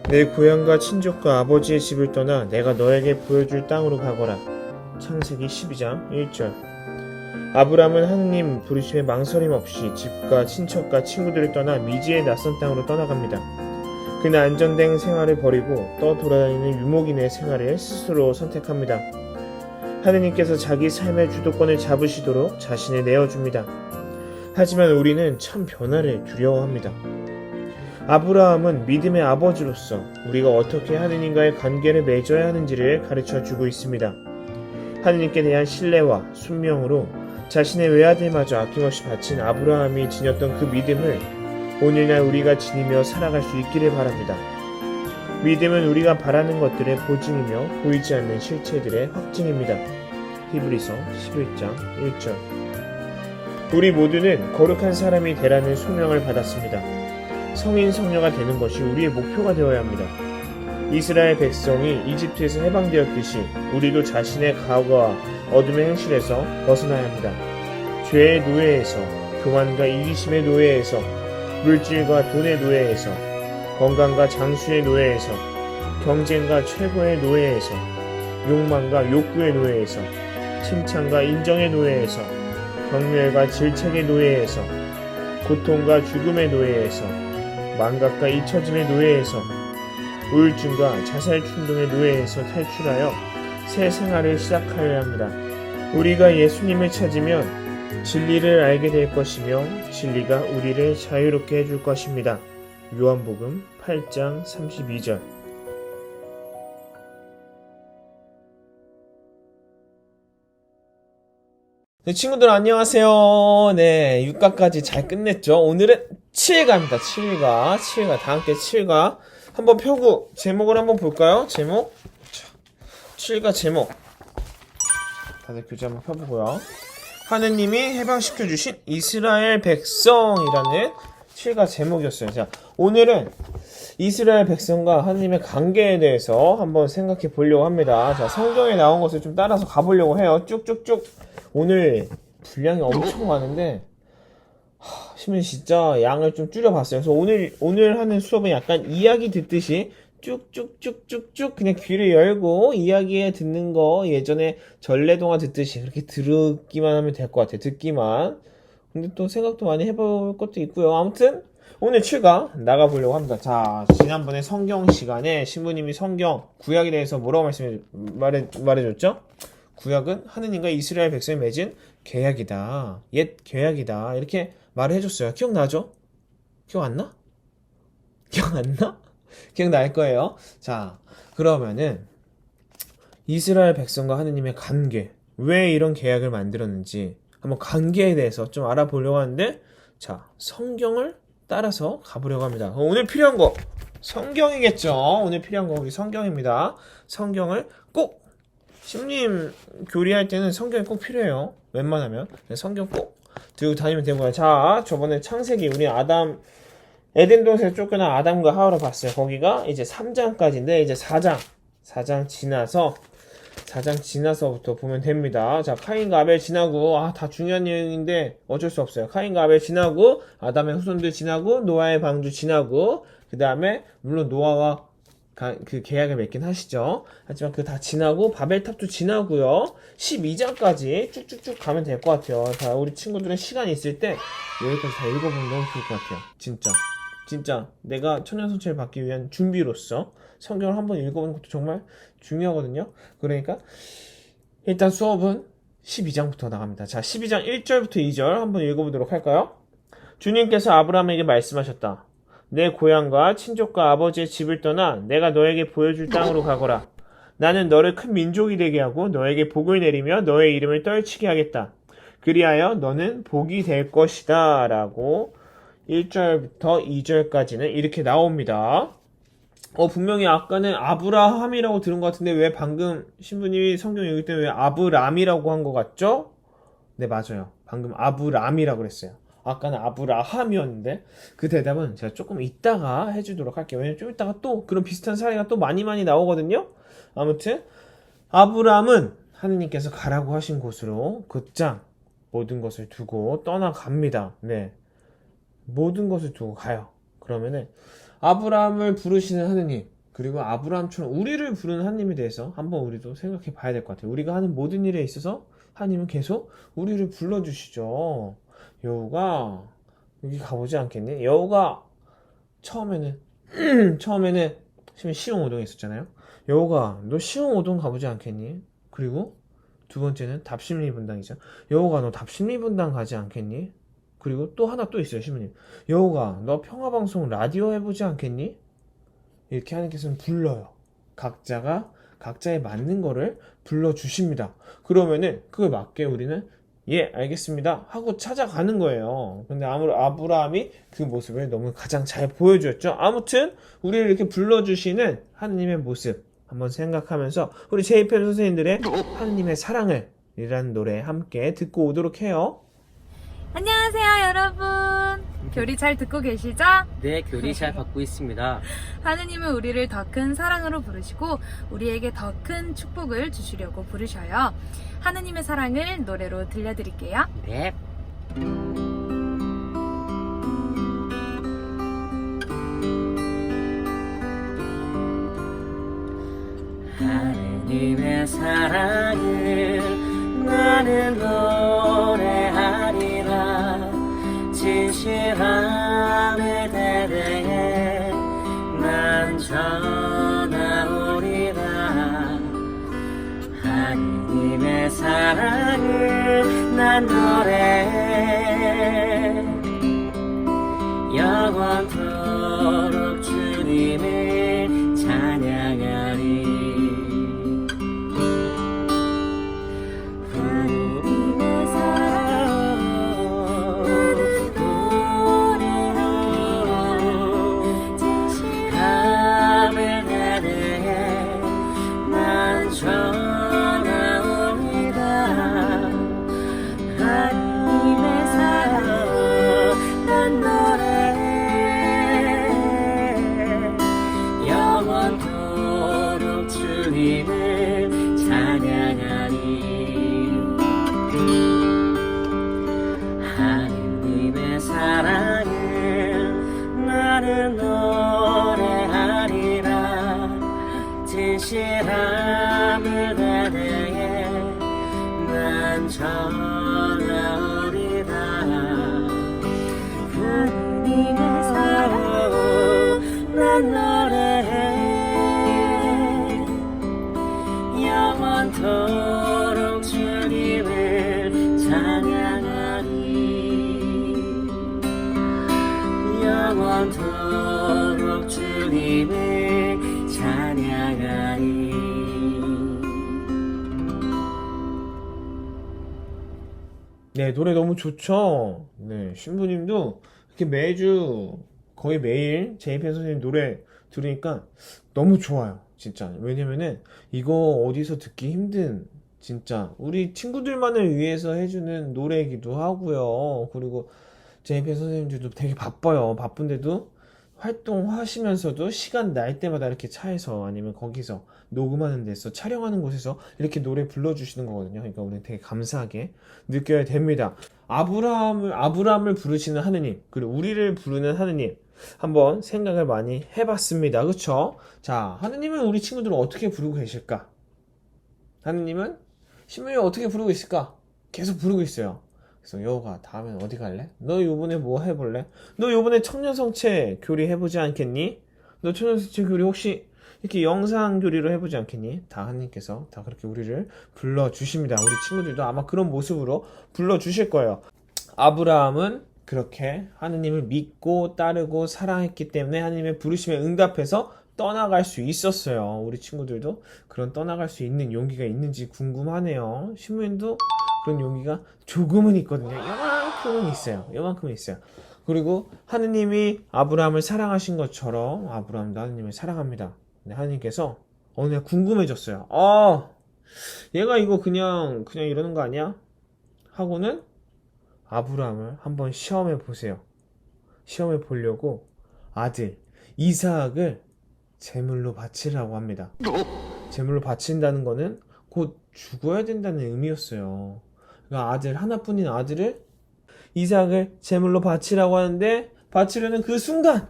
내 고향과 친족과 아버지의 집을 떠나 내가 너에게 보여줄 땅으로 가거라. 창세기 12장 1절. 아브람은 하느님 부르심에 망설임 없이 집과 친척과 친구들을 떠나 미지의 낯선 땅으로 떠나갑니다. 그는 안정된 생활을 버리고 떠돌아다니는 유목인의 생활을 스스로 선택합니다. 하느님께서 자기 삶의 주도권을 잡으시도록 자신을 내어줍니다. 하지만 우리는 참 변화를 두려워합니다. 아브라함은 믿음의 아버지로서 우리가 어떻게 하느님과의 관계를 맺어야 하는지를 가르쳐주고 있습니다. 하느님께 대한 신뢰와 순명으로 자신의 외아들마저 아낌없이 바친 아브라함이 지녔던 그 믿음을 오늘날 우리가 지니며 살아갈 수 있기를 바랍니다. 믿음은 우리가 바라는 것들의 보증이며 보이지 않는 실체들의 확증입니다. 히브리서 11장 1절. 우리 모두는 거룩한 사람이 되라는 소명을 받았습니다. 성인 성녀가 되는 것이 우리의 목표가 되어야 합니다. 이스라엘 백성이 이집트에서 해방되었듯이 우리도 자신의 과거와 어둠의 행실에서 벗어나야 합니다. 죄의 노예에서, 교만과 이기심의 노예에서, 물질과 돈의 노예에서, 건강과 장수의 노예에서, 경쟁과 최고의 노예에서, 욕망과 욕구의 노예에서, 칭찬과 인정의 노예에서, 경멸과 질책의 노예에서, 고통과 죽음의 노예에서, 망각과 잊혀짐의 노예에서, 우울증과 자살 충동의 노예에서 탈출하여 새 생활을 시작하여야 합니다. 우리가 예수님을 찾으면 진리를 알게 될 것이며 진리가 우리를 자유롭게 해줄 것입니다. 요한복음 8장 32절. 네, 친구들 안녕하세요. 네, 6가까지 잘 끝냈죠? 오늘은 7가입니다. 7가 다 함께 7가 한번 펴고 제목을 한번 볼까요? 제목 7가 제목 다들 교재 한번 펴보고요. 하느님이 해방시켜주신 이스라엘 백성이라는 7가 제목이었어요. 자, 오늘은 이스라엘 백성과 하느님의 관계에 대해서 한번 생각해 보려고 합니다. 자, 성경에 나온 것을 좀 따라서 가보려고 해요. 쭉쭉쭉. 오늘 분량이 엄청 많은데 신문 진짜 양을 좀 줄여봤어요. 그래서 오늘 하는 수업은 약간 이야기 듣듯이 쭉쭉쭉쭉쭉 그냥 귀를 열고 이야기 듣는 거 예전에 전래동화 듣듯이 그렇게 들기만 하면 될 것 같아요. 듣기만. 근데 또 생각도 많이 해볼 것도 있고요. 아무튼 오늘 7가 나가보려고 합니다. 자, 지난번에 성경 시간에 신부님이 성경 구약에 대해서 뭐라고 말해줬죠? 구약은 하느님과 이스라엘 백성이 맺은 계약이다. 옛 계약이다. 이렇게 말을 해줬어요. 기억나죠? 기억 안 나? 기억 안 나? 기억날 거예요. 자, 그러면은 이스라엘 백성과 하느님의 관계, 왜 이런 계약을 만들었는지 한번 관계에 대해서 좀 알아보려고 하는데, 자, 성경을 따라서 가보려고 합니다. 오늘 필요한 거 성경이겠죠. 오늘 필요한 거 우리 성경입니다. 성경을 꼭 신부님 교리할 때는 성경이 꼭 필요해요. 웬만하면 성경 꼭 들고 다니면 되고요. 자, 저번에 창세기 우리 에덴 동산에 쫓겨난 아담과 하와를 봤어요. 거기가 이제 3장까지인데 이제 4장 지나서부터 보면 됩니다. 자, 카인과 아벨 지나고 다 중요한 내용인데 어쩔 수 없어요. 카인과 아벨 지나고 아담의 후손들 지나고 노아의 방주 지나고 그 다음에 물론 노아와 그 계약을 맺긴 하시죠. 하지만 그 다 지나고 바벨탑도 지나고요. 12장까지 쭉쭉쭉 가면 될 것 같아요. 자, 우리 친구들은 시간이 있을 때 여기까지 다 읽어보면 너무 좋을 것 같아요. 진짜 내가 천년선체를 받기 위한 준비로서 성경을 한번 읽어보는 것도 정말 중요하거든요. 그러니까 일단 수업은 12장부터 나갑니다. 자, 12장 1절부터 2절 한번 읽어보도록 할까요? 주님께서 아브라함에게 말씀하셨다. 내 고향과 친족과 아버지의 집을 떠나 내가 너에게 보여줄 땅으로 가거라. 나는 너를 큰 민족이 되게 하고 너에게 복을 내리며 너의 이름을 떨치게 하겠다. 그리하여 너는 복이 될 것이다. 라고 1절부터 2절까지는 이렇게 나옵니다. 분명히 아까는 아브라함이라고 들은 것 같은데 왜 방금 신부님이 성경 읽을 때 왜 아브람이라고 한 것 같죠? 네, 맞아요. 방금 아브람이라고 그랬어요. 아까는 아브라함이었는데 그 대답은 제가 조금 이따가 해주도록 할게요. 왜냐면 좀 이따가 또 그런 비슷한 사례가 또 많이 나오거든요. 아무튼 아브람은 하느님께서 가라고 하신 곳으로 곧장 모든 것을 두고 떠나갑니다. 네, 모든 것을 두고 가요. 그러면은 아브라함을 부르시는 하느님, 그리고 아브라함처럼 우리를 부르는 하느님에 대해서 한번 우리도 생각해 봐야 될 것 같아요. 우리가 하는 모든 일에 있어서 하느님은 계속 우리를 불러주시죠. 여우가 여기 가보지 않겠니? 여우가 처음에는 처음에는 시흥오동에 있었잖아요. 여우가 너 시흥오동 가보지 않겠니? 그리고 두 번째는 답심리분당이죠. 여우가 너 답심리분당 가지 않겠니? 그리고 또 하나 또 있어요, 신부님. 여우가 너 평화방송 라디오 해보지 않겠니? 이렇게 하나님께서는 불러요. 각자가 각자에 맞는 거를 불러주십니다. 그러면은 그에 맞게 우리는 예, 알겠습니다 하고 찾아가는 거예요. 근데 아브라함이 그 모습을 너무 가장 잘 보여주었죠. 아무튼 우리를 이렇게 불러주시는 하느님의 모습 한번 생각하면서 우리 제이펜 선생님들의 하느님의 사랑을 이라는 노래 함께 듣고 오도록 해요. 안녕하세요, 여러분. 교리 잘 듣고 계시죠? 네, 교리 잘 받고 있습니다. 하느님은 우리를 더 큰 사랑으로 부르시고 우리에게 더 큰 축복을 주시려고 부르셔요. 하느님의 사랑을 노래로 들려드릴게요. 네. 하느님의 사랑을 나는 노래하리라. 진실함을 대대해 난 전하오리라. 하느님의 사랑을 난 노래해 영원토록 주님을 찬양하리. 하느님의 사랑을 나는 노래하리라. 진실함을 대대해 난 전하오리라. 하느님의 사랑 난 노래해 영원토록 주님을 찬양하리. 영원토록 주님을 찬양하리. 네, 노래 너무 좋죠? 네, 신부님도 이렇게 매주 거의 매일 제이펜 선생님 노래 들으니까 너무 좋아요. 진짜. 왜냐면은 이거 어디서 듣기 힘든 진짜 우리 친구들만을 위해서 해주는 노래이기도 하고요. 그리고 제이펜 선생님들도 되게 바빠요. 바쁜데도 활동하시면서도 시간 날 때마다 이렇게 차에서 아니면 거기서 녹음하는 데서 촬영하는 곳에서 이렇게 노래 불러주시는 거거든요. 그러니까 우리는 되게 감사하게 느껴야 됩니다. 아브라함을 부르시는 하느님, 그리고 우리를 부르는 하느님 한번 생각을 많이 해봤습니다. 그쵸? 자, 하느님은 우리 친구들을 어떻게 부르고 계실까? 하느님은 신부님 어떻게 부르고 있을까? 계속 부르고 있어요. 그래서 여우가 다음엔 어디 갈래? 너 요번에 뭐 해볼래? 너 요번에 청년성체 교리 해보지 않겠니? 너 청년성체 교리 혹시 이렇게 영상 교리로 해보지 않겠니? 다 하느님께서 다 그렇게 우리를 불러주십니다. 우리 친구들도 아마 그런 모습으로 불러주실 거예요. 아브라함은 그렇게 하느님을 믿고 따르고 사랑했기 때문에 하느님의 부르심에 응답해서 떠나갈 수 있었어요. 우리 친구들도 그런 떠나갈 수 있는 용기가 있는지 궁금하네요. 신부님도 그런 용기가 조금은 있거든요. 요만큼은 있어요. 그리고 하느님이 아브라함을 사랑하신 것처럼 아브라함도 하느님을 사랑합니다. 근데 하느님께서 어느 날 궁금해졌어요. 얘가 이거 그냥 이러는 거 아니야? 하고는 아브라함을 한번 시험해 보세요. 시험해 보려고 아들 이삭을 제물로 바치라고 합니다. 제물로 바친다는 거는 곧 죽어야 된다는 의미였어요. 그러니까 하나뿐인 아들을 이삭을 제물로 바치라고 하는데 바치려는 그 순간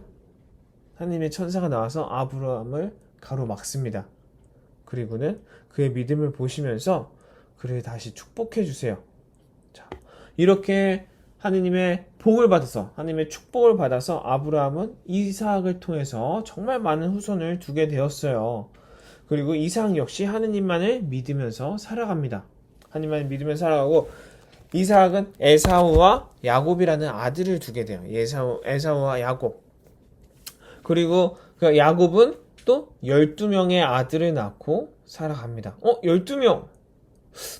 하나님의 천사가 나와서 아브라함을 가로막습니다. 그리고는 그의 믿음을 보시면서 그를 다시 축복해 주세요. 자, 이렇게 하느님의 복을 받아서 하느님의 축복을 받아서 아브라함은 이삭을 통해서 정말 많은 후손을 두게 되었어요. 그리고 이삭 역시 하느님만을 믿으면서 살아갑니다. 하느님만을 믿으면서 살아가고 이삭은 에사우와 야곱이라는 아들을 두게 돼요. 에사우와 야곱. 그리고 그 야곱은 또 12명의 아들을 낳고 살아갑니다. 12명.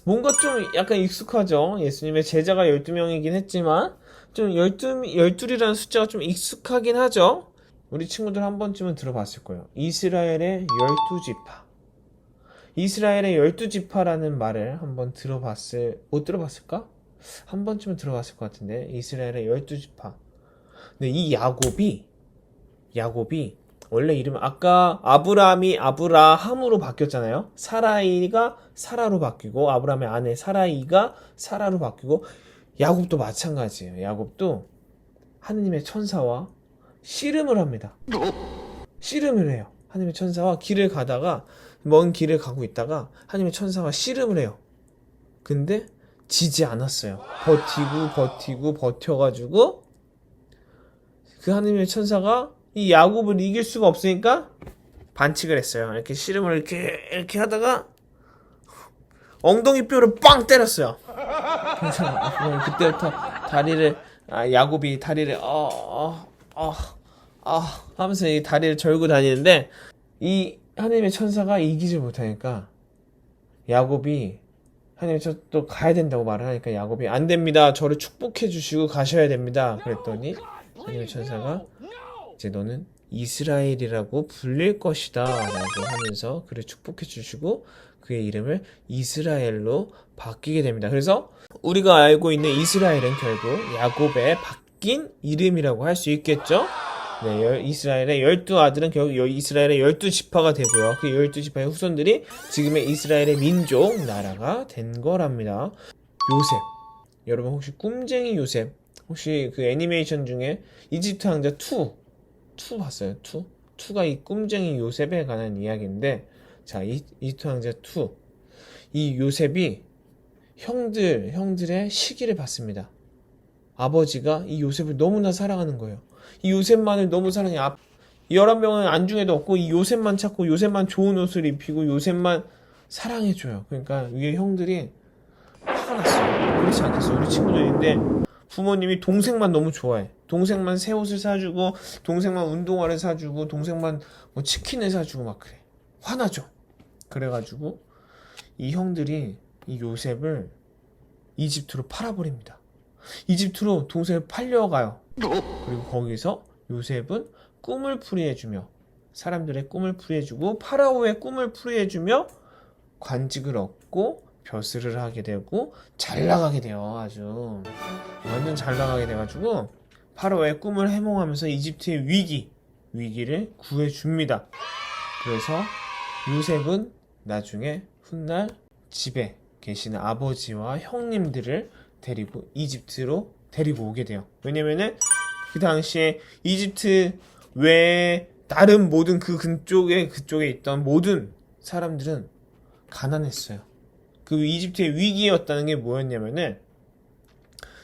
뭔가 좀 약간 익숙하죠. 예수님의 제자가 12명이긴 했지만 좀 12이라는 숫자가 좀 익숙하긴 하죠. 우리 친구들 한 번쯤은 들어봤을 거예요. 이스라엘의 12지파. 이스라엘의 12지파라는 말을 한번 못 들어봤을까? 한 번쯤은 들어봤을 것 같은데, 이스라엘의 12지파. 근데 이 야곱이 원래 이름 아까 아브라함이 아브라함으로 바뀌었잖아요. 사라이가 사라로 바뀌고 아브라함의 아내 사라이가 사라로 바뀌고 야곱도 마찬가지예요. 야곱도 하느님의 천사와 씨름을 합니다. 씨름을 해요. 하느님의 천사와 길을 가다가 먼 길을 가고 있다가 하느님의 천사와 씨름을 해요. 근데 지지 않았어요. 버티고 버텨가지고 그 하느님의 천사가 이 야곱을 이길 수가 없으니까 반칙을 했어요. 이렇게 씨름을 이렇게 하다가 엉덩이 뼈를 빵 때렸어요. 그래서 그때부터 야곱이 다리를 하면서 이 다리를 절고 다니는데 이 하나님의 천사가 이기지 못하니까 야곱이 하나님의 천사 또 가야 된다고 말을 하니까 야곱이 안 됩니다. 저를 축복해 주시고 가셔야 됩니다. 그랬더니 하나님의 천사가 이제 너는 이스라엘이라고 불릴 것이다 라고 하면서 그를 축복해 주시고 그의 이름을 이스라엘로 바뀌게 됩니다. 그래서 우리가 알고 있는 이스라엘은 결국 야곱의 바뀐 이름이라고 할 수 있겠죠. 네, 이스라엘의 12아들은 결국 이스라엘의 12지파가 되고요. 그 12지파의 후손들이 지금의 이스라엘의 민족 나라가 된 거랍니다. 요셉, 여러분 혹시 꿈쟁이 요셉, 혹시 그 애니메이션 중에 이집트 왕자 2 봤어요? 2가 이 꿈쟁이 요셉에 관한 이야기인데, 자, 이집트 왕자 2, 이 요셉이 형들의 시기를 받습니다. 아버지가 이 요셉을 너무나 사랑하는 거예요. 이 요셉만을 너무 사랑해. 11명은 안중에도 없고 이 요셉만 찾고 요셉만 좋은 옷을 입히고 요셉만 사랑해줘요. 그러니까 위에 형들이 화가 났어요. 그렇지 않겠어요? 우리 친구들인데 부모님이 동생만 너무 좋아해. 동생만 새 옷을 사주고 동생만 운동화를 사주고 동생만 뭐 치킨을 사주고 막 그래. 화나죠. 그래가지고 이 형들이 이 요셉을 이집트로 팔아버립니다. 이집트로 동생을 팔려가요. 그리고 거기서 요셉은 꿈을 풀이해주며 사람들의 꿈을 풀이해주고 파라오의 꿈을 풀이해주며 관직을 얻고 벼슬을 하게 되고 잘 나가게 돼요. 아주 완전 잘 나가게 돼가지고 파라오의 꿈을 해몽하면서 이집트의 위기를 구해줍니다. 그래서 요셉은 나중에 훗날 집에 계시는 아버지와 형님들을 데리고 이집트로 데리고 오게 돼요. 왜냐면은 그 당시에 이집트 외에 다른 모든 그쪽에 있던 모든 사람들은 가난했어요. 그 이집트의 위기였다는 게 뭐였냐면은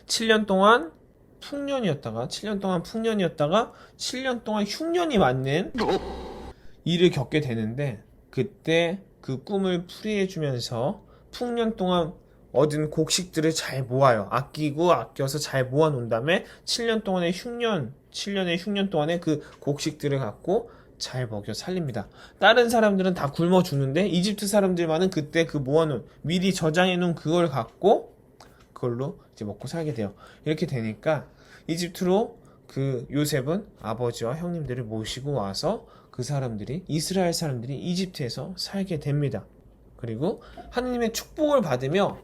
7년 동안 풍년이었다가 7년 동안 흉년이 맞는 일을 겪게 되는데 그때 그 꿈을 풀이해주면서 풍년 동안 얻은 곡식들을 잘 모아요. 아껴서 잘 모아놓은 다음에 7년의 흉년 동안에 그 곡식들을 갖고 잘 먹여 살립니다. 다른 사람들은 다 굶어 죽는데 이집트 사람들만은 그때 그 모아놓은 미리 저장해놓은 그걸 갖고 그걸로 이제 먹고 살게 돼요. 이렇게 되니까 이집트로 그 요셉은 아버지와 형님들을 모시고 와서 그 사람들이 이스라엘 사람들이 이집트에서 살게 됩니다. 그리고 하느님의 축복을 받으며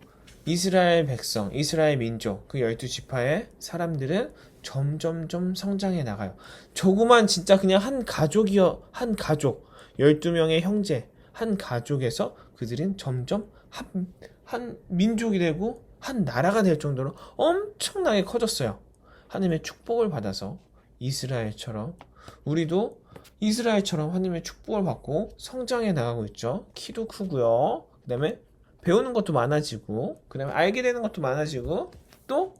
이스라엘 백성, 이스라엘 민족, 그 12지파의 사람들은 점점점 성장해 나가요. 조그만 진짜 그냥 한 가족, 12명의 형제, 한 가족에서 그들은 점점 한 민족이 되고 한 나라가 될 정도로 엄청나게 커졌어요. 하나님의 축복을 받아서 이스라엘처럼 우리도 이스라엘처럼 하나님의 축복을 받고 성장해 나가고 있죠. 키도 크고요. 그 다음에 배우는 것도 많아지고 그 다음에 알게 되는 것도 많아지고 또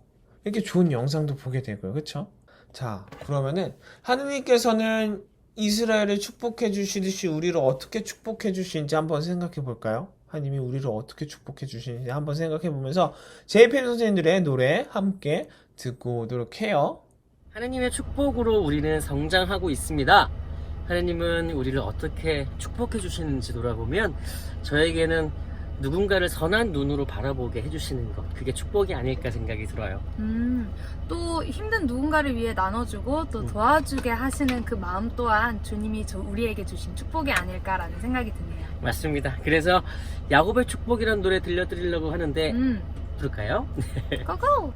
이렇게 좋은 영상도 보게 되고요. 그쵸? 자, 그러면은 하느님께서는 이스라엘을 축복해 주시듯이 우리를 어떻게 축복해 주시는지 한번 생각해 볼까요? 하나님이 우리를 어떻게 축복해 주시는지 한번 생각해 보면서 제이펜 선생님들의 노래 함께 듣고 오도록 해요. 하나님의 축복으로 우리는 성장하고 있습니다. 하나님은 우리를 어떻게 축복해 주시는지 돌아보면 저에게는 누군가를 선한 눈으로 바라보게 해주시는 것, 그게 축복이 아닐까 생각이 들어요. 또 힘든 누군가를 위해 나눠주고 또 도와주게 하시는 그 마음 또한 주님이 우리에게 주신 축복이 아닐까라는 생각이 드네요. 맞습니다. 그래서 야곱의 축복이라는 노래 들려드리려고 하는데 부를까요? 고고!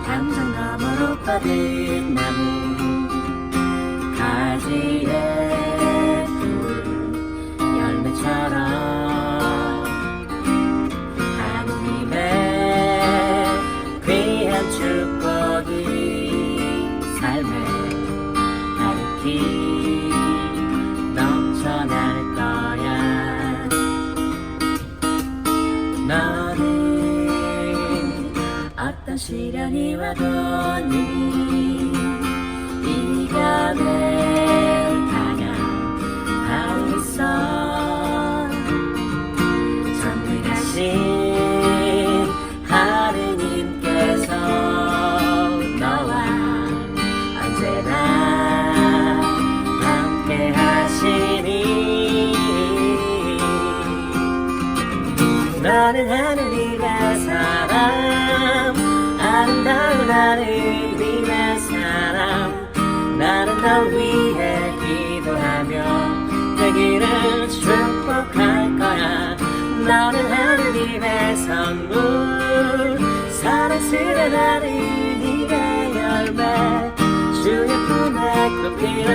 당장 너머로 뻗은 나무 가지에 꿀 열매처럼 하느님의 귀한 축복이 삶에 가득히 넘쳐날 거야. 너는 어떤 시련이 와도 이겨낼 강한 힘이 있어. 전능하신 하느님께서 너와 언제나 함께 하시니. 너는 하느님의 사람, 아름다운 하느님의 사람. 나는 널 위해 기도하며 되기를 축복할 거야. 너는 하느님의 선물, 사랑스러운 하느님의 열매, 주의 품에 꽃피운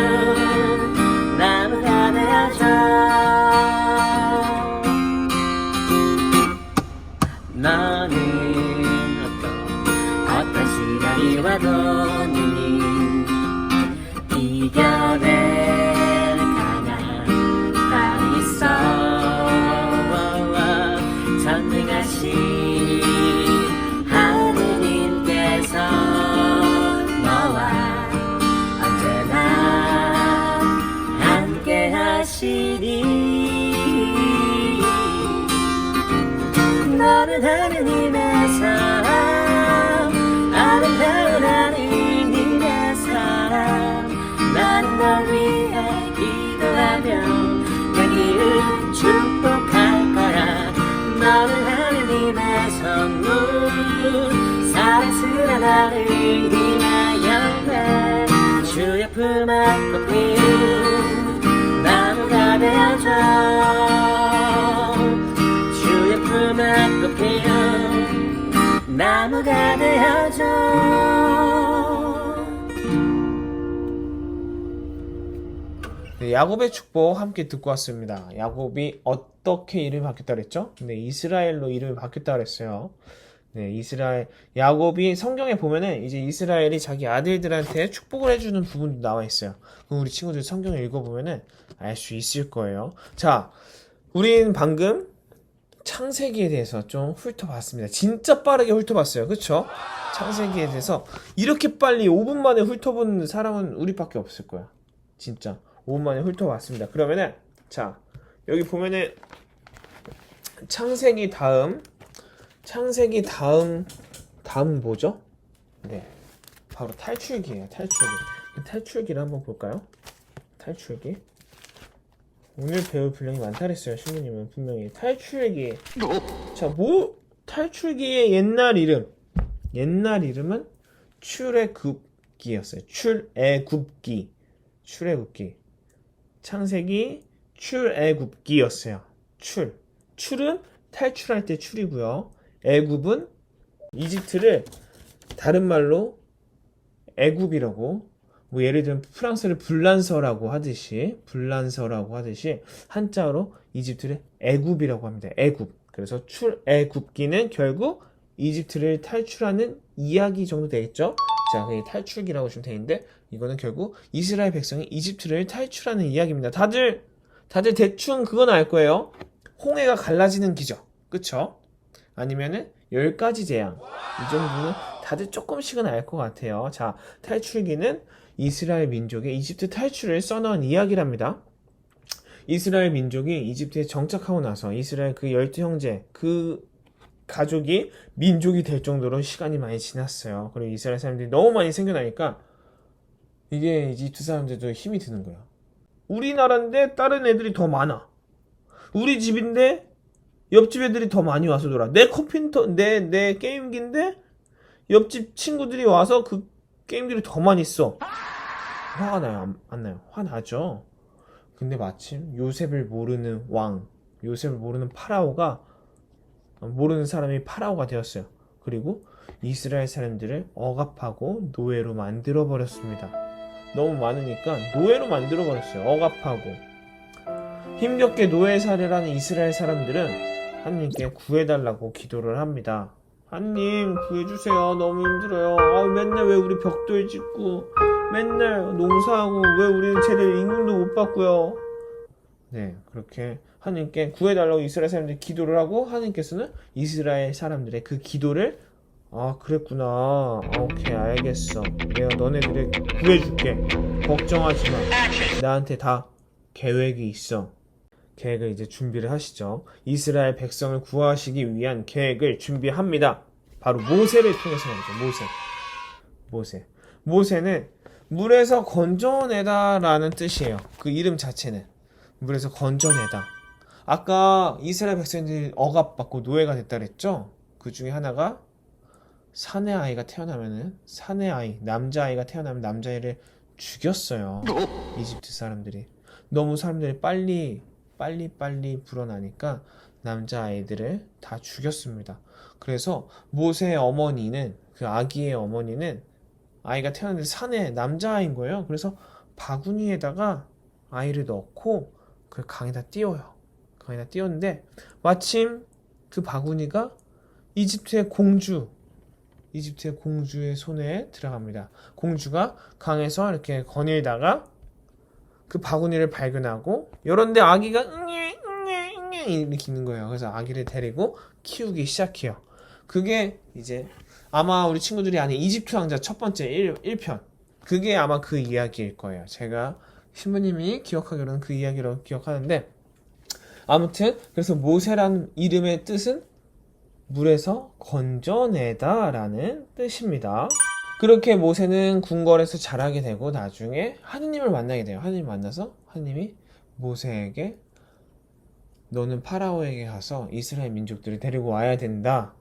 나무가 되어줘. 너는 어떤 시련이 와도 이겨낼 강한 힘이 있어. 전능하신 하느님께서 너와 언제나 함께 하시니. 너는 하느님의 사람, 아름다운 하느님의 사람. 나는 널 위해 기도하며 되기를 축복할 거야. 너는 하느님의 선물, 사랑스러운 하느님의 열매, 주의 품에 꽃피운 나무가 되어줘. 주의 품에 꽃피운 나무가 되어줘. 네, 야곱의 축복 함께 듣고 왔습니다. 야곱이 어떻게 이름이 바뀌었다 그랬죠? 네, 이스라엘로 이름이 바뀌었다 그랬어요. 네, 야곱이 성경에 보면은 이제 이스라엘이 자기 아들들한테 축복을 해주는 부분도 나와 있어요. 그럼 우리 친구들 성경을 읽어보면은 알 수 있을 거예요. 자, 우린 방금 창세기에 대해서 좀 훑어봤습니다. 진짜 빠르게 훑어봤어요. 그쵸? 창세기에 대해서 이렇게 빨리 5분 만에 훑어본 사람은 우리밖에 없을 거야. 진짜 5분 만에 훑어봤습니다. 그러면은 자, 여기 보면은 창세기 다음 뭐죠? 네, 바로 탈출기예요. 탈출기를 한번 볼까요? 탈출기. 오늘 배울 분량이 많다 그랬어요. 신부님은 분명히 탈출기. 자, 탈출기의 옛날 이름은 출애굽기였어요. 출애굽기. 창세기 출애굽기였어요. 출은 탈출할 때 출이고요. 애굽은 이집트를 다른 말로 애굽이라고 뭐 예를 들면 프랑스를 불란서라고 하듯이 한자어로 이집트를 애굽이라고 합니다. 애굽. 그래서 출애굽기는 결국 이집트를 탈출하는 이야기 정도 되겠죠? 자, 그게 탈출기라고 보시면 되는데 이거는 결국 이스라엘 백성이 이집트를 탈출하는 이야기입니다. 다들 대충 그건 알 거예요. 홍해가 갈라지는 기적. 그쵸? 아니면은 10가지 재앙. 이 정도는 다들 조금씩은 알 것 같아요. 자, 탈출기는 이스라엘 민족의 이집트 탈출을 써놓은 이야기랍니다. 이스라엘 민족이 이집트에 정착하고 나서 이스라엘 그 12형제, 그 가족이 민족이 될 정도로 시간이 많이 지났어요. 그리고 이스라엘 사람들이 너무 많이 생겨나니까 이게 이집트 사람들도 힘이 드는 거야. 우리나라인데 다른 애들이 더 많아. 우리 집인데 옆집 애들이 더 많이 와서 놀아. 내 컴퓨터, 내 게임기인데 옆집 친구들이 와서 그 게임들이 더 많이 써. 화가 나요? 안 나요? 화나죠? 근데 마침 요셉을 모르는 왕, 요셉을 모르는 파라오가, 모르는 사람이 파라오가 되었어요. 그리고 이스라엘 사람들을 억압하고 노예로 만들어 버렸습니다. 너무 많으니까 노예로 만들어 버렸어요. 억압하고. 힘겹게 노예 살이라는 이스라엘 사람들은 하나님께 구해달라고 기도를 합니다. 하나님 구해주세요. 너무 힘들어요. 맨날 왜 우리 벽돌 짓고 맨날 농사하고 왜 우리는 제대로 임금도 못 받고요. 네, 그렇게 하나님께 구해달라고 이스라엘 사람들이 기도를 하고 하나님께서는 이스라엘 사람들의 그 기도를 그랬구나. 오케이, 알겠어. 내가 너네들을 구해줄게. 걱정하지 마. 나한테 다 계획이 있어. 계획을 이제 준비를 하시죠. 이스라엘 백성을 구하시기 위한 계획을 준비합니다. 바로 모세를 통해서 말이죠. 모세는 물에서 건져내다라는 뜻이에요. 그 이름 자체는 물에서 건져내다. 아까 이스라엘 백성들이 억압받고 노예가 됐다 그랬죠? 그 중에 하나가 사내 아이가 태어나면은 남자아이가 태어나면 남자아이를 죽였어요. 이집트 사람들이. 너무 사람들이 빨리 불어나니까 남자아이들을 다 죽였습니다. 그래서 모세의 어머니는, 그 아기의 어머니는 아이가 태어났는데 사내 남자아이인 거예요. 그래서 바구니에다가 아이를 넣고 그 강에다 띄워요. 강에다 띄웠는데 마침 그 바구니가 이집트의 공주의 손에 들어갑니다. 공주가 강에서 이렇게 거닐다가 그 바구니를 발견하고 이런데 아기가 응애 이렇게 있는 거예요. 그래서 아기를 데리고 키우기 시작해요. 그게 이제 아마 우리 친구들이 아는 이집트 왕자 첫 번째 1편. 그게 아마 그 이야기일 거예요. 제가 신부님이 기억하기로는 그 이야기로 기억하는데, 아무튼 그래서 모세라는 이름의 뜻은 물에서 건져내다 라는 뜻입니다. 그렇게 모세는 궁궐에서 자라게 되고 나중에 하느님을 만나게 돼요. 하느님 만나서 하느님이 모세에게 너는 파라오에게 가서 이스라엘 민족들을 데리고 와야 된다.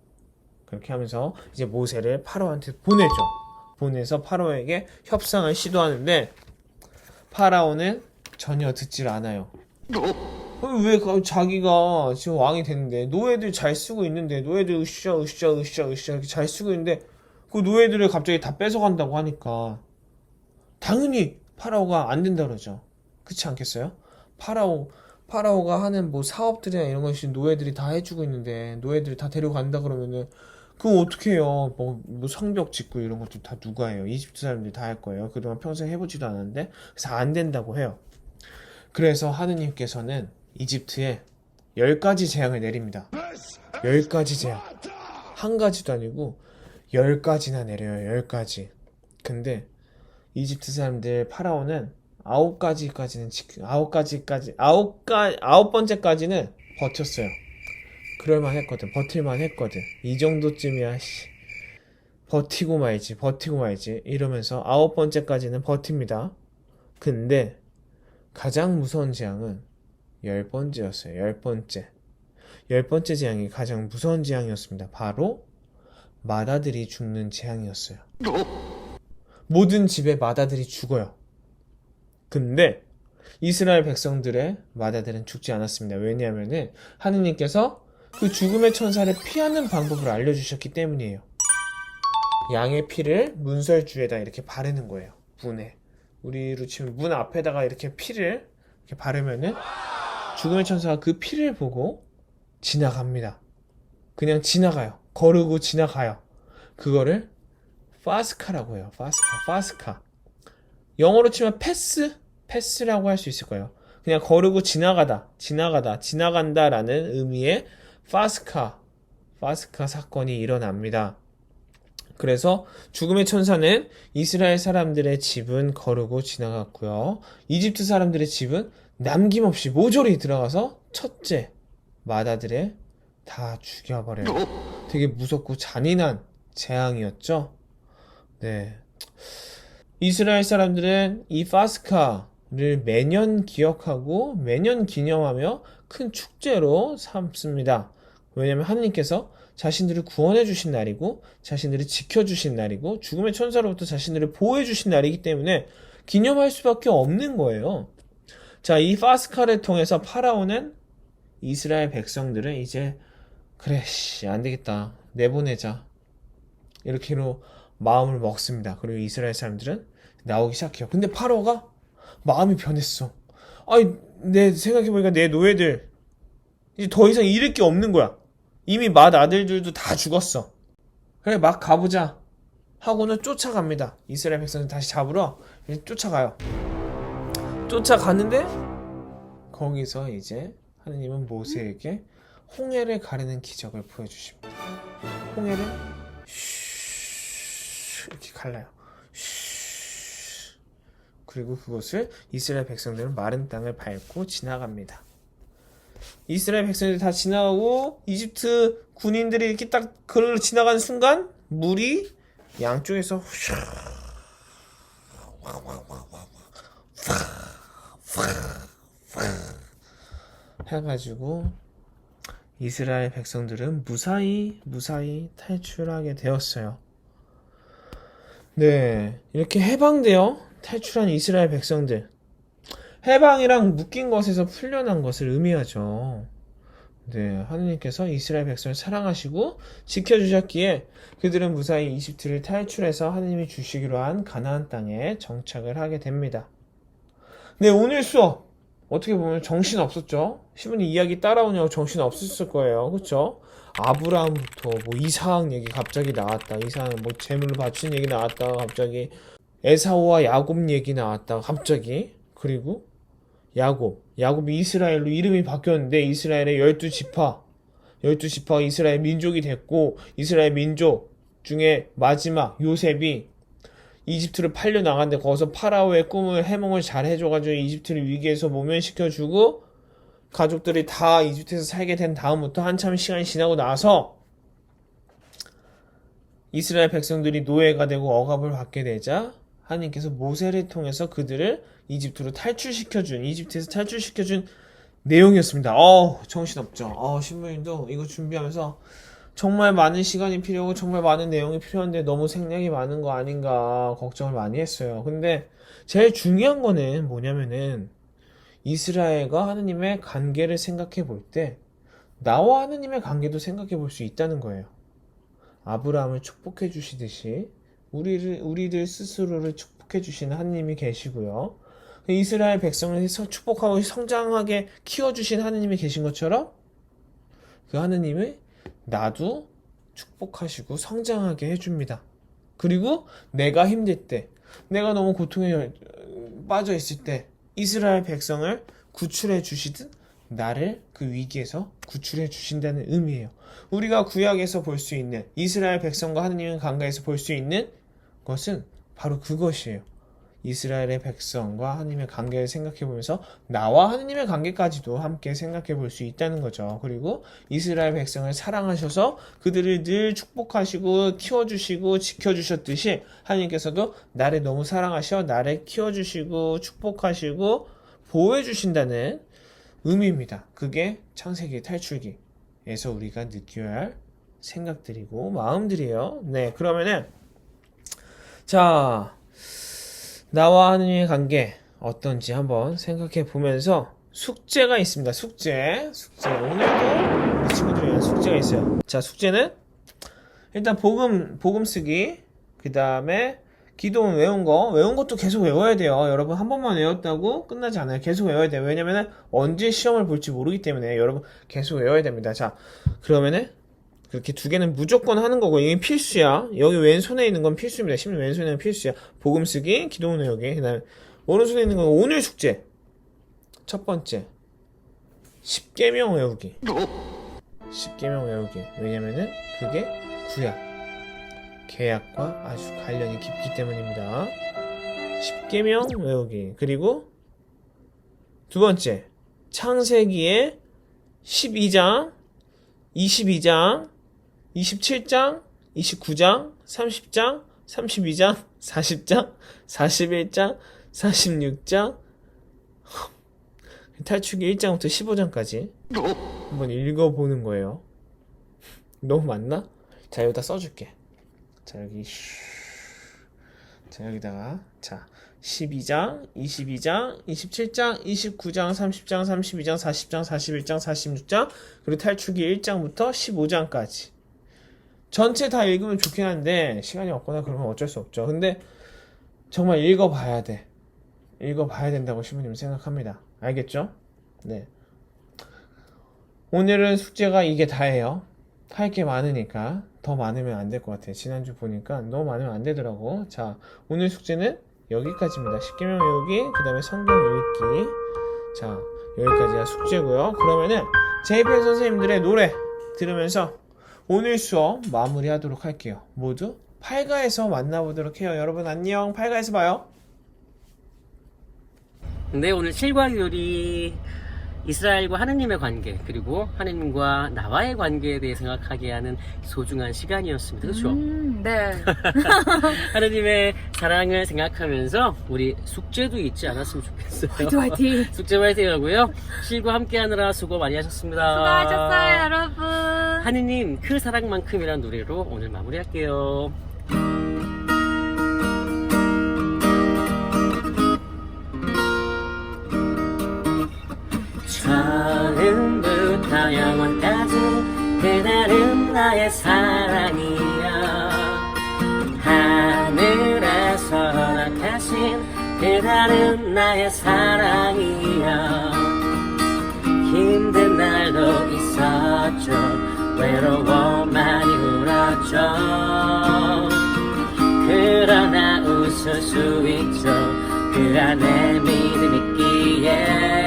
그렇게 하면서 이제 모세를 파라오한테 보내죠. 보내서 파라오에게 협상을 시도하는데 파라오는 전혀 듣질 않아요. 왜 자기가 지금 왕이 됐는데 노예들 잘 쓰고 있는데 노예들 으쌰 이렇게 잘 쓰고 있는데 그 노예들을 갑자기 다 뺏어간다고 하니까 당연히 파라오가 안 된다 그러죠. 그렇지 않겠어요? 파라오가 하는 뭐 사업들이나 이런 것이 노예들이 다 해주고 있는데 노예들이 다 데려간다 그러면은 그거 어떻게 해요? 뭐 성벽 짓고 이런 것도 다 누가 해요? 이집트 사람들이 다 할 거예요. 그동안 평생 해보지도 않았는데. 그래서 안 된다고 해요. 그래서 하느님께서는 이집트에 10가지 재앙을 내립니다. 10가지 재앙. 한 가지도 아니고 10가지나 내려요. 10가지. 근데 이집트 사람들 파라오는 9번째까지는 버텼어요. 버틸만 했거든. 이 정도쯤이야, 버티고 말지 이러면서 9번째까지는 버팁니다. 근데 가장 무서운 재앙은 10번째였어요. 10번째 재앙이 가장 무서운 재앙이었습니다. 바로 맏아들이 죽는 재앙이었어요. 모든 집에 맏아들이 죽어요. 근데 이스라엘 백성들의 맏아들은 죽지 않았습니다. 왜냐하면 하느님께서 그 죽음의 천사를 피하는 방법을 알려주셨기 때문이에요. 양의 피를 문설주에다 이렇게 바르는 거예요. 문에. 우리로 치면 문 앞에다가 이렇게 피를 이렇게 바르면은 죽음의 천사가 그 피를 보고 지나갑니다. 그냥 지나가요. 거르고 지나가요. 그거를 파스카라고 해요. 파스카. 영어로 치면 패스라고 할 수 있을 거예요. 그냥 거르고 지나간다라는 의미의 파스카 사건이 일어납니다. 그래서 죽음의 천사는 이스라엘 사람들의 집은 거르고 지나갔고요. 이집트 사람들의 집은 남김없이 모조리 들어가서 첫째 맏아들에 다 죽여버려요. 되게 무섭고 잔인한 재앙이었죠. 네. 이스라엘 사람들은 이 파스카를 매년 기억하고 매년 기념하며 큰 축제로 삼습니다. 왜냐하면 하느님께서 자신들을 구원해 주신 날이고 자신들을 지켜 주신 날이고 죽음의 천사로부터 자신들을 보호해 주신 날이기 때문에 기념할 수밖에 없는 거예요. 자, 이 파스카를 통해서 파라오는 이스라엘 백성들을 이제 그래 안 되겠다 내보내자 이렇게로 마음을 먹습니다. 그리고 이스라엘 사람들은 나오기 시작해요. 근데 파라오가 마음이 변했어. 아니 내 생각해보니까 내 노예들 이제 더 이상 잃을 게 없는 거야. 이미 맏아들들도 다 죽었어. 그래 막 가보자 하고는 쫓아갑니다. 이스라엘 백성들 다시 잡으러 쫓아가요. 쫓아가는데 거기서 이제 하느님은 모세에게 홍해를 가르는 기적을 보여주십니다. 홍해를 이렇게 갈라요. 그리고 그곳을 이스라엘 백성들은 마른 땅을 밟고 지나갑니다. 이스라엘 백성들이 다 지나가고 이집트 군인들이 이렇게 딱 그걸 지나가는 순간 물이 양쪽에서 해가지고 이스라엘 백성들은 무사히 탈출하게 되었어요. 네, 이렇게 해방되어 탈출한 이스라엘 백성들. 해방이랑 묶인 것에서 풀려난 것을 의미하죠. 네, 하느님께서 이스라엘 백성을 사랑하시고 지켜주셨기에 그들은 무사히 이집트를 탈출해서 하느님이 주시기로 한 가나안 땅에 정착을 하게 됩니다. 네, 오늘 수업 어떻게 보면 정신 없었죠? 시부님 이야기 따라오냐고 정신 없었을 거예요. 그쵸? 아브라함부터 뭐 이삭 얘기 갑자기 나왔다. 이삭 뭐 재물을 바친 얘기 나왔다. 갑자기 에사오와 야곱 얘기 나왔다. 갑자기. 그리고 야곱이 이스라엘로 이름이 바뀌었는데 이스라엘의 12지파가 이스라엘 민족이 됐고 이스라엘 민족 중에 마지막 요셉이 이집트를 팔려 나갔는데 거기서 파라오의 꿈을 해몽을 잘 해줘가지고 이집트를 위기에서 모면시켜주고 가족들이 다 이집트에서 살게 된 다음부터 한참 시간이 지나고 나서 이스라엘 백성들이 노예가 되고 억압을 받게 되자 하나님께서 모세를 통해서 그들을 이집트에서 탈출시켜준 내용이었습니다. 정신없죠. 신부님도 이거 준비하면서 정말 많은 시간이 필요하고 정말 많은 내용이 필요한데 너무 생략이 많은 거 아닌가 걱정을 많이 했어요. 근데 제일 중요한 거는 뭐냐면은 이스라엘과 하느님의 관계를 생각해 볼 때 나와 하느님의 관계도 생각해 볼 수 있다는 거예요. 아브라함을 축복해 주시듯이 우리들 스스로를 축복해 주시는 하느님이 계시고요. 이스라엘 백성을 축복하고 성장하게 키워주신 하느님이 계신 것처럼 그 하느님을 나도 축복하시고 성장하게 해줍니다. 그리고 내가 힘들 때, 내가 너무 고통에 빠져 있을 때 이스라엘 백성을 구출해 주시듯 나를 그 위기에서 구출해 주신다는 의미예요. 우리가 구약에서 볼 수 있는 이스라엘 백성과 하느님의 관계에서 볼 수 있는 것은 바로 그것이에요. 이스라엘의 백성과 하느님의 관계를 생각해 보면서 나와 하느님의 관계까지도 함께 생각해 볼 수 있다는 거죠. 그리고 이스라엘 백성을 사랑하셔서 그들을 늘 축복하시고 키워주시고 지켜주셨듯이 하느님께서도 나를 너무 사랑하셔 나를 키워주시고 축복하시고 보호해 주신다는 의미입니다. 그게 창세기 탈출기에서 우리가 느껴야 할 생각들이고 마음들이에요. 네, 그러면은 자, 나와 하느님의 관계 어떤지 한번 생각해 보면서 숙제가 있습니다. 숙제. 오늘도 우리 친구들을 위한 숙제가 있어요. 자, 숙제는 일단 복음 쓰기, 그 다음에 기도문 외운 것도 계속 외워야 돼요. 여러분 한 번만 외웠다고 끝나지 않아요. 계속 외워야 돼요. 왜냐면은 언제 시험을 볼지 모르기 때문에 여러분 계속 외워야 됩니다. 자, 그러면은 그렇게 두 개는 무조건 하는 거고, 이게 필수야. 여기 왼손에 있는 건 필수입니다. 시민 왼손에 있는 건 필수야. 복음 쓰기, 기도문 외우기. 그 다음에 오른손에 있는 건 오늘 숙제. 첫 번째, 10계명 외우기. 10계명 외우기. 왜냐면은 그게 구약, 계약과 아주 관련이 깊기 때문입니다. 10계명 외우기. 그리고 두 번째, 창세기의 12장, 22장, 27장, 29장, 30장, 32장, 40장, 41장, 46장, 탈출기 1장부터 15장까지 한번 읽어보는 거예요. 너무 많나? 자, 여기다 써줄게. 자, 여기 자, 여기다가 자, 12장, 22장, 27장, 29장, 30장, 32장, 40장, 41장, 46장, 그리고 탈출기 1장부터 15장까지. 전체 다 읽으면 좋긴 한데 시간이 없거나 그러면 어쩔 수 없죠. 근데 정말 읽어봐야 돼. 읽어봐야 된다고 신부님 생각합니다. 알겠죠? 네. 오늘은 숙제가 이게 다예요. 할 게 많으니까 더 많으면 안 될 것 같아요. 지난주 보니까 너무 많으면 안 되더라고. 자, 오늘 숙제는 여기까지입니다. 10계명 외우기, 그 다음에 성경 읽기. 자, 여기까지가 숙제고요. 그러면은 제이펜 선생님들의 노래 들으면서 오늘 수업 마무리하도록 할게요. 모두 8가에서 만나보도록 해요. 여러분 안녕. 8가에서 봐요. 네, 오늘 실과 요리, 이스라엘과 하느님의 관계, 그리고 하느님과 나와의 관계에 대해 생각하게 하는 소중한 시간이었습니다. 그렇죠? 네. 하느님의 사랑을 생각하면서 우리 숙제도 잊지 않았으면 좋겠어요. 화이팅, 화이팅. 숙제 화이팅 하고요. 실과 함께 하느라 수고 많이 하셨습니다. 수고하셨어요, 여러분. 하느님 그 사랑만큼이란 노래로 오늘 마무리할게요. 처음부터 영원까지 그날은 나의 사랑이야. 하늘에서 허락하신 그날은 나의 사랑이야. 힘든 날도 있었죠. 외로워 많이 울었죠. 그러나 웃을 수 있죠. 그 안에 믿음 있기에.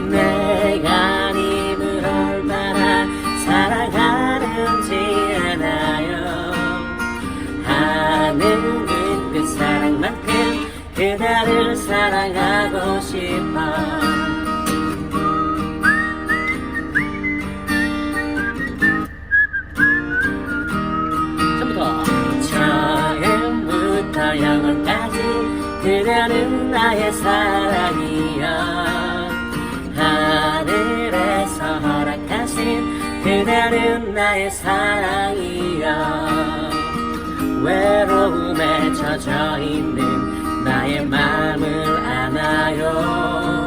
내가 님을 얼마나 사랑하는지 알아요. 하늘은 그 사랑만큼 그대를 사랑하고 싶어. 처음부터 영원까지 그대는 나의 사랑이야. 하늘에서 허락하신 그대는 나의 사랑이야. 외로움에 젖어있는 나의 마음을 안아요.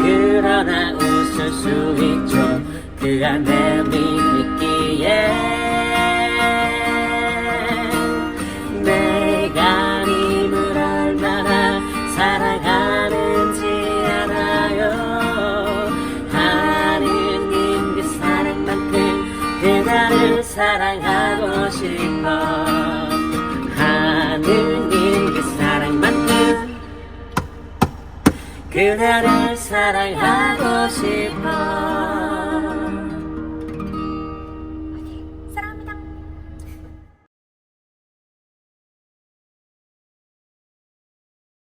그러나 웃을 수 있죠. 그 안에 믿음 있기에. 내가 님을 얼마나 사랑하는지 알아요. 하느님 그 사랑만큼 그대를 사랑하고 싶어. 하느님 그 사랑만큼 그대를 사랑하고 싶어.